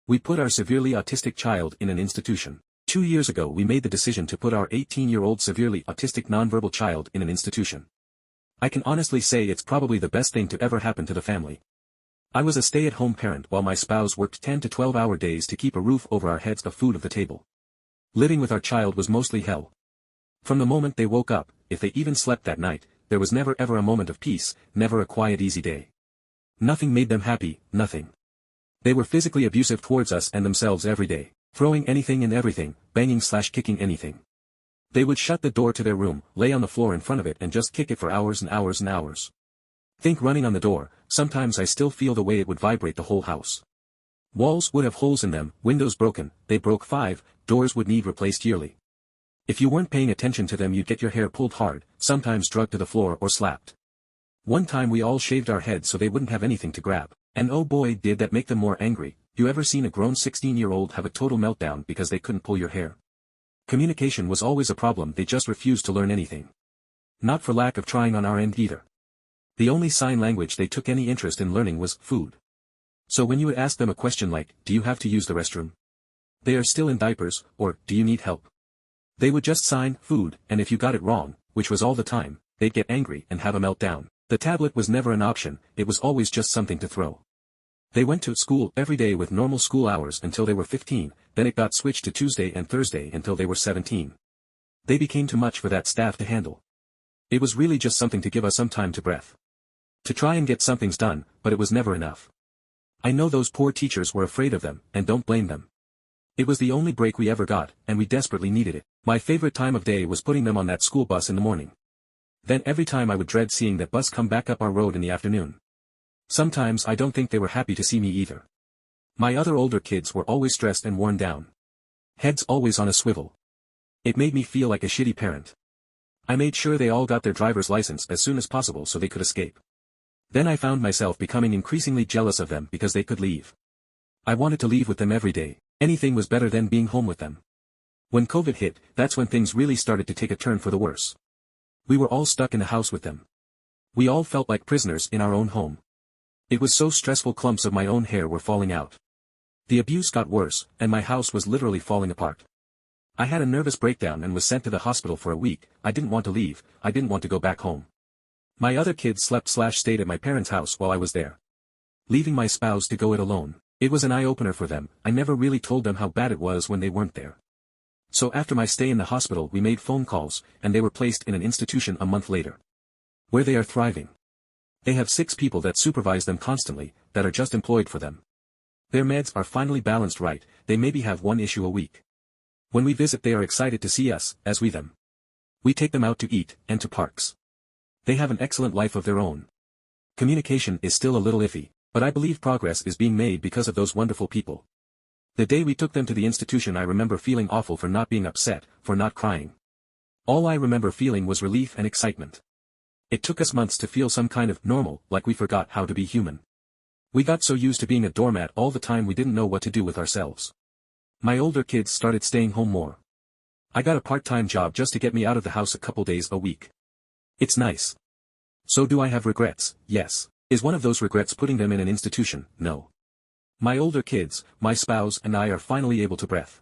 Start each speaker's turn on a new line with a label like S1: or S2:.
S1: We put our severely autistic child in an institution. 2 years ago we made the decision to put our 18-year-old severely autistic nonverbal child in an institution. I can honestly say it's probably the best thing to ever happen to the family. I was a stay-at-home parent while my spouse worked 10 to 12-hour days to keep a roof over our heads, a food on the table. Living with our child was mostly hell. From the moment they woke up, if they even slept that night, there was never ever a moment of peace, never a quiet easy day. Nothing made them happy, nothing. They were physically abusive towards us and themselves every day, throwing anything and everything, banging/kicking anything. They would shut the door to their room, lay on the floor in front of it and just kick it for hours and hours and hours. Think running on the door, sometimes I still feel the way it would vibrate the whole house. Walls would have holes in them, windows broken, they broke 5, doors would need replaced yearly. If you weren't paying attention to them you'd get your hair pulled hard, sometimes dragged to the floor or slapped. One time we all shaved our heads so they wouldn't have anything to grab, and oh boy did that make them more angry. You ever seen a grown 16-year-old have a total meltdown because they couldn't pull your hair? Communication was always a problem, they just refused to learn anything. Not for lack of trying on our end either. The only sign language they took any interest in learning was food. So when you would ask them a question like, do you have to use the restroom? They are still in diapers, or, do you need help? They would just sign, food, and if you got it wrong, which was all the time, they'd get angry and have a meltdown. The tablet was never an option, it was always just something to throw. They went to school every day with normal school hours until they were 15, then it got switched to Tuesday and Thursday until they were 17. They became too much for that staff to handle. It was really just something to give us some time to breath. To try and get some things done, but it was never enough. I know those poor teachers were afraid of them, and don't blame them. It was the only break we ever got, and we desperately needed it. My favorite time of day was putting them on that school bus in the morning. Then every time I would dread seeing that bus come back up our road in the afternoon. Sometimes I don't think they were happy to see me either. My other older kids were always stressed and worn down. Heads always on a swivel. It made me feel like a shitty parent. I made sure they all got their driver's license as soon as possible so they could escape. Then I found myself becoming increasingly jealous of them because they could leave. I wanted to leave with them every day, anything was better than being home with them. When COVID hit, that's when things really started to take a turn for the worse. We were all stuck in the house with them. We all felt like prisoners in our own home. It was so stressful, clumps of my own hair were falling out. The abuse got worse, and my house was literally falling apart. I had a nervous breakdown and was sent to the hospital for a week. I didn't want to leave, I didn't want to go back home. My other kids slept/stayed at my parents' house while I was there. Leaving my spouse to go it alone, it was an eye-opener for them. I never really told them how bad it was when they weren't there. So after my stay in the hospital we made phone calls, and they were placed in an institution a month later. Where they are thriving. They have 6 people that supervise them constantly, that are just employed for them. Their meds are finally balanced right, they maybe have 1 issue a week. When we visit they are excited to see us, as we them. We take them out to eat, and to parks. They have an excellent life of their own. Communication is still a little iffy, but I believe progress is being made because of those wonderful people. The day we took them to the institution I remember feeling awful for not being upset, for not crying. All I remember feeling was relief and excitement. It took us months to feel some kind of normal, like we forgot how to be human. We got so used to being a doormat all the time we didn't know what to do with ourselves. My older kids started staying home more. I got a part-time job just to get me out of the house a couple days a week. It's nice. So do I have regrets? Yes. Is one of those regrets putting them in an institution? No. My older kids, my spouse and I are finally able to breathe.